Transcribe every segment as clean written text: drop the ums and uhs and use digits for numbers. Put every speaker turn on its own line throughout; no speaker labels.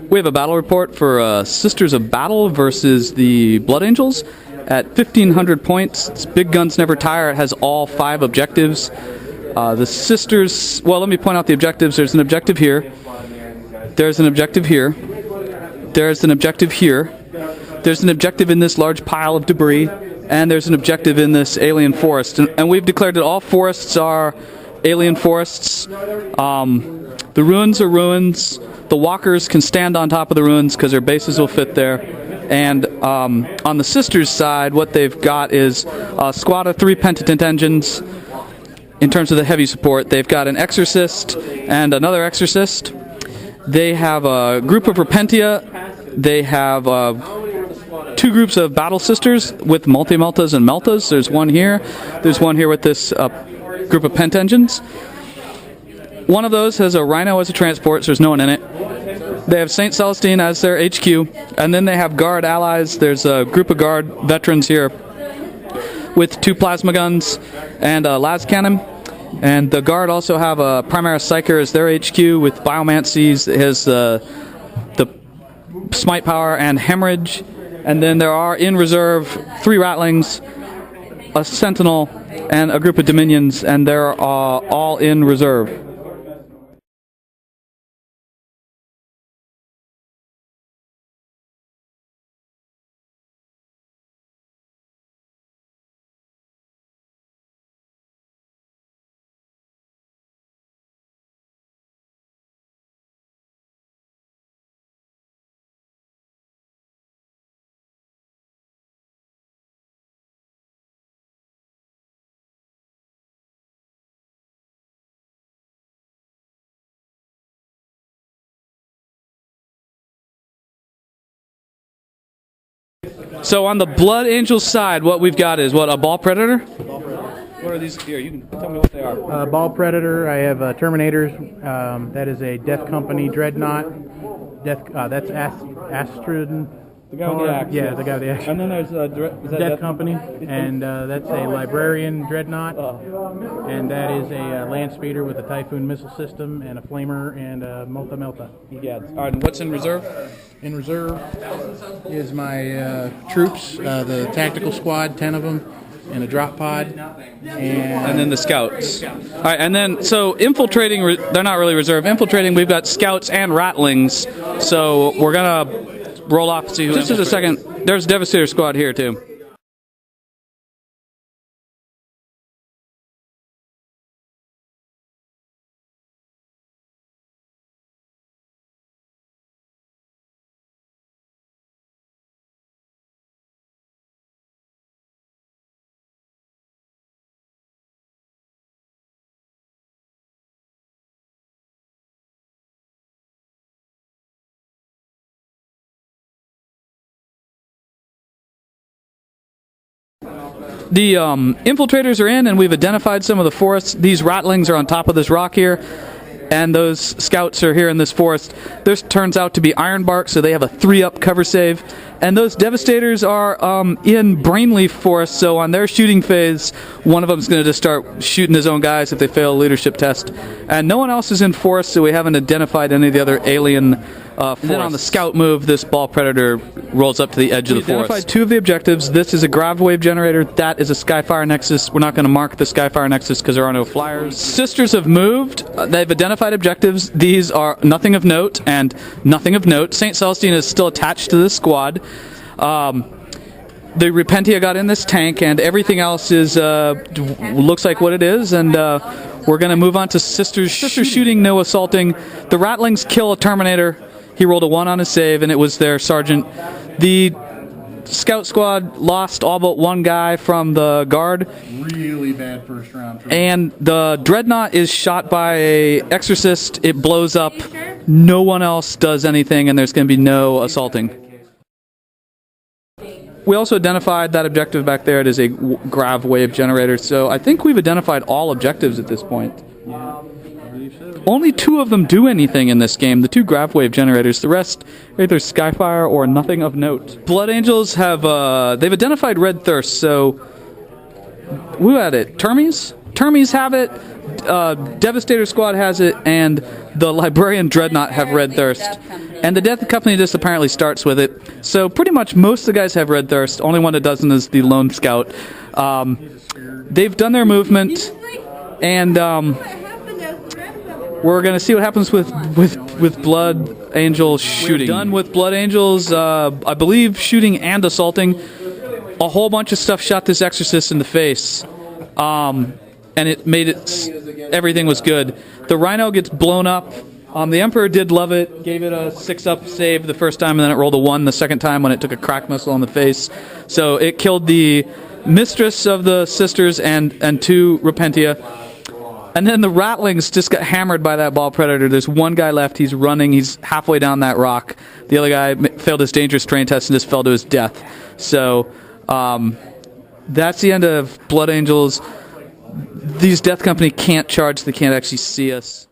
We have a battle report for Sisters of Battle versus the Blood Angels at 1,500 points. It's Big Guns Never Tire. It has all 5 objectives. The Sisters... Well, let me point out the objectives. There's an objective here. There's an objective here. There's an objective here. There's an objective in this large pile of debris. And there's an objective in this alien forest. And we've declared that all forests are alien forests. The ruins are ruins. The walkers can stand on top of the ruins because their bases will fit there. And on the Sisters side, what they've got is a squad of 3 Pentatent engines. In terms of the heavy support, they've got an Exorcist and another Exorcist. They have a group of Repentia. They have 2 groups of Battle Sisters with Multi-Meltas and Meltas. There's one here. There's one here with this group of Pent engines. One of those has a Rhino as a transport, so there's no one in it. They have St. Celestine as their HQ, and then they have Guard allies. There's a group of Guard veterans here with 2 plasma guns and a las cannon. And the Guard also have a Primaris Psyker as their HQ with Biomancies. It has the Smite Power and Hemorrhage. And then there are in reserve 3 Rattlings, a Sentinel, and a group of Dominions, and they're all in reserve. So on the Blood Angels side, what we've got is what, a Ball Predator? What are these here? You can tell me what they are.
Ball Predator. I have Terminators. That is a Death Company Dreadnought. That's Astrid.
The guy with the axe.
Yeah, the guy with the axe.
And then there's
Death Company, and that's a Librarian Dreadnought, and that is a Land Speeder with a Typhoon missile system and a Flamer and a Melta.
Yeah. All right, and what's in reserve?
In reserve is my troops, the Tactical Squad, 10 of them, and a drop pod,
and then the Scouts. All right, and then so infiltrating, they're not really reserve. Infiltrating, we've got Scouts and Rattlings, so we're gonna roll off to see who. Just as a second, there's Devastator squad here too. The infiltrators are in, and we've identified some of the forests. These Rattlings are on top of this rock here, and those Scouts are here in this forest. This turns out to be Ironbark, so they have a 3-up cover save. And those Devastators are in Brainleaf Forest, so on their shooting phase, one of them is going to just start shooting his own guys if they fail a leadership test. And no one else is in Forest, so we haven't identified any of the other alien forests. And then on the Scout move, this Ball Predator rolls up to the edge of the forest. We identified 2 of the objectives. This is a Grav Wave Generator. That is a Skyfire Nexus. We're not going to mark the Skyfire Nexus because there are no flyers. Sisters have moved. They've identified objectives. These are nothing of note and nothing of note. St. Celestine is still attached to this squad. The Repentia got in this tank, and everything else is looks like what it is, and we're going to move on to Sisters. Sisters shooting, no assaulting. The Rattlings kill a Terminator. He rolled a 1 on his save, and it was their sergeant. The Scout squad lost all but 1 guy from the Guard.
Really bad first round.
And the Dreadnought is shot by a Exorcist. It blows up. No one else does anything, and there's going to be no assaulting. We also identified that objective back there. It is a Grav Wave Generator, so I think we've identified all objectives at this point.
Yeah, I believe so.
Only 2 of them do anything in this game, the 2 Grav Wave Generators. The rest are either Skyfire or nothing of note. Blood Angels have, they've identified Red Thirst, so who had it? Termies? Termies have it. Devastator squad has it, and the Librarian Dreadnought have Red Thirst. And the Death Company just apparently starts with it. So pretty much most of the guys have Red Thirst. Only one that doesn't is the Lone Scout. They've done their movement, and we're going to see what happens with Blood Angel shooting. We're done with Blood Angels, I believe, shooting and assaulting. A whole bunch of stuff shot this Exorcist in the face. And it made it, everything was good. The Rhino gets blown up. The Emperor did love it, gave it a 6-up save the first time, and then it rolled a 1 the second time when it took a crack missile in the face. So it killed the Mistress of the Sisters and 2 Repentia. And then the Ratlings just got hammered by that ball predator. There's one guy left, he's running, he's halfway down that rock. The other guy failed his dangerous terrain test and just fell to his death. So that's the end of Blood Angels. These Death Company can't charge, they can't actually see us.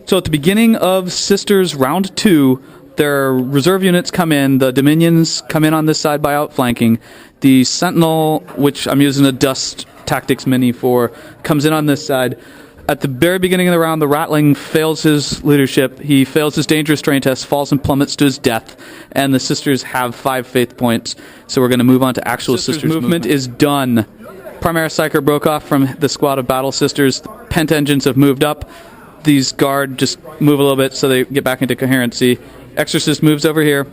So at the beginning of Sisters Round 2, their reserve units come in, the Dominions come in on this side by outflanking. The Sentinel, which I'm using a Dust Tactics Mini for, comes in on this side. At the very beginning of the round, the Ratling fails his leadership. He fails his dangerous terrain test, falls and plummets to his death, and the Sisters have 5 faith points. So we're going to move on to actual Sisters movement is done. Primaris Psyker broke off from the squad of Battle Sisters. Pent engines have moved up. These Guard just move a little bit so they get back into coherency. Exorcist moves over here.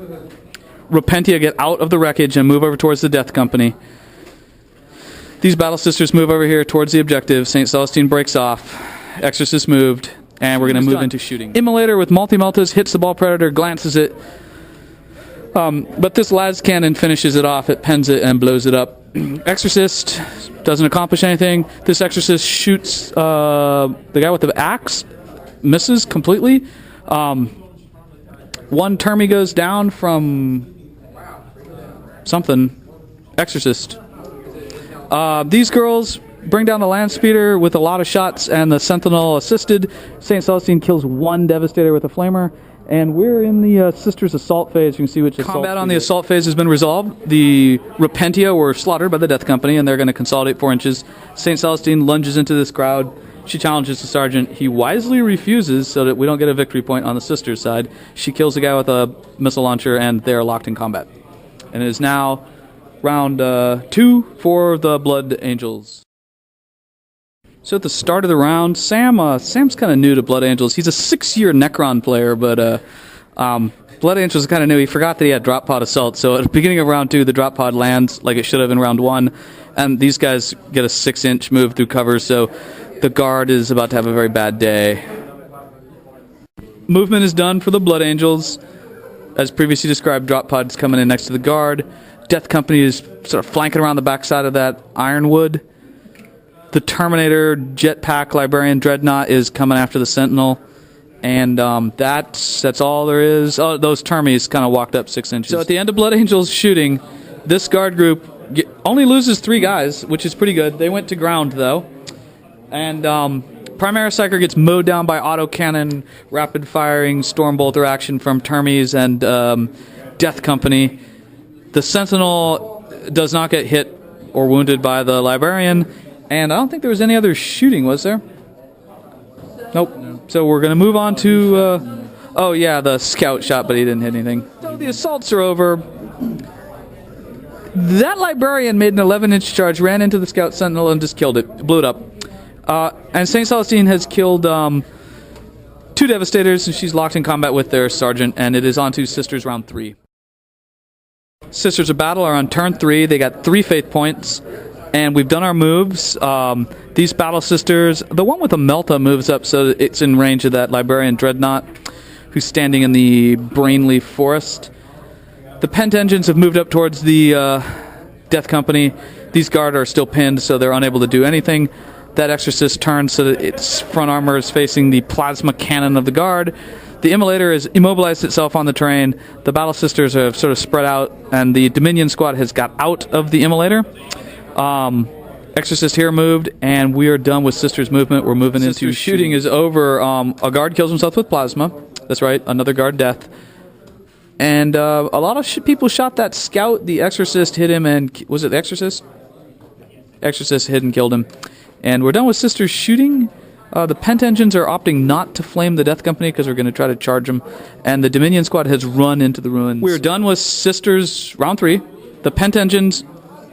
Repentia get out of the wreckage and move over towards the Death Company. These Battle Sisters move over here towards the objective. St. Celestine breaks off. Exorcist moved, and we're going to move into shooting. Immolator with multi-meltas hits the ball predator, glances it. But this las cannon finishes it off. It pens it and blows it up. Exorcist doesn't accomplish anything. This Exorcist shoots the guy with the axe, misses completely. One Termi goes down from something. Exorcist. These girls bring down the land speeder with a lot of shots, and the Sentinel assisted. St. Celestine kills 1 Devastator with a flamer. And we're in the Sisters Assault phase. You can see which combat on the Assault phase has been resolved. The Repentia were slaughtered by the Death Company, and they're going to consolidate 4 inches. St. Celestine lunges into this crowd. She challenges the Sergeant. He wisely refuses so that we don't get a victory point on the Sisters side. She kills the guy with a missile launcher, and they are locked in combat. And it is now round 2 for the Blood Angels. So at the start of the round, Sam's kind of new to Blood Angels. He's a 6-year Necron player, but Blood Angels is kind of new. He forgot that he had drop pod assault. So at the beginning of round 2, the drop pod lands like it should have in round 1, and these guys get a 6-inch move through cover. So the Guard is about to have a very bad day. Movement is done for the Blood Angels. As previously described, drop pod's coming in next to the Guard. Death Company is sort of flanking around the backside of that Ironwood. The Terminator Jetpack Librarian Dreadnought is coming after the Sentinel, and that's all there is. Oh, those Termies kind of walked up 6 inches. So at the end of Blood Angels shooting, this Guard group only loses 3 guys, which is pretty good. They went to ground though, and Primaris Psyker gets mowed down by autocannon, rapid firing Stormbolter action from Termies and Death Company. The Sentinel does not get hit or wounded by the Librarian. And I don't think there was any other shooting, was there? Nope. No. So we're going to move on to... oh, yeah, the Scout shot, but he didn't hit anything. So the assaults are over. That Librarian made an 11-inch charge, ran into the Scout Sentinel, and just killed it. Blew it up. And St. Celestine has killed 2 Devastators, and she's locked in combat with their Sergeant, and it is on to Sisters round 3. Sisters of Battle are on turn 3. They got 3 faith points. And we've done our moves. These Battle Sisters, the one with the Melta moves up so that it's in range of that Librarian Dreadnought, who's standing in the Brainleaf Forest. The Pent Engines have moved up towards the Death Company. These Guard are still pinned, so they're unable to do anything. That Exorcist turns so that its front armor is facing the Plasma Cannon of the Guard. The Immolator has immobilized itself on the terrain. The Battle Sisters have sort of spread out, and the Dominion squad has got out of the Immolator. Exorcist here moved, and we are done with Sisters movement. We're moving into shooting is over. A Guard kills himself with plasma. That's right, another Guard death. And a lot of people shot that Scout. The Exorcist hit him, and was it the Exorcist? Exorcist hit and killed him. And we're done with Sisters shooting. The Pent engines are opting not to flame the Death Company because we're going to try to charge them. And the Dominion squad has run into the ruins. We're done with Sisters round 3. The Pent engines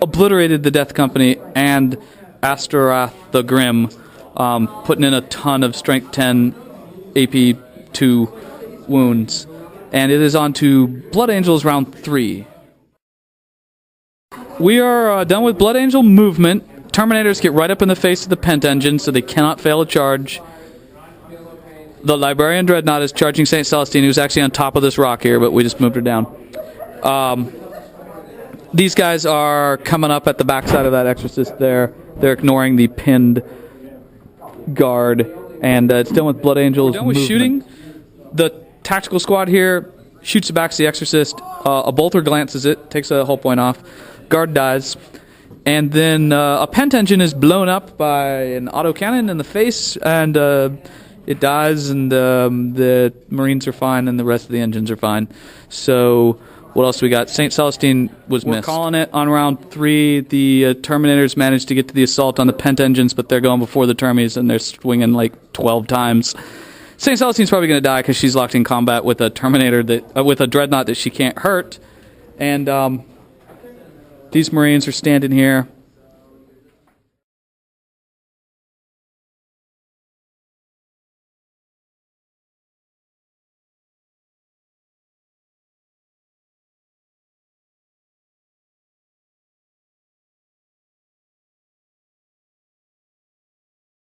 obliterated the Death Company and Astaroth the Grim, putting in a ton of Strength 10 AP 2 wounds. And it is on to Blood Angels round 3. We are done with Blood Angel movement. Terminators get right up in the face of the Pent engine, so they cannot fail a charge. The Librarian Dreadnought is charging St. Celestine, who's actually on top of this rock here, but we just moved her down. These guys are coming up at the backside of that Exorcist there. They're ignoring the pinned guard, and it's done with Blood Angels. Done with shooting. The tactical squad here shoots it back to the Exorcist. A bolter glances it, takes a hull point off. Guard dies. And then a Pent engine is blown up by an autocannon in the face, and it dies, and the Marines are fine, and the rest of the engines are fine. So what else we got? St. Celestine was missed. We're calling it on round 3. The Terminators managed to get to the assault on the Pent engines, but they're going before the Termies, and they're swinging like 12 times. St. Celestine's probably going to die because she's locked in combat with a Terminator with a Dreadnought that she can't hurt. And these Marines are standing here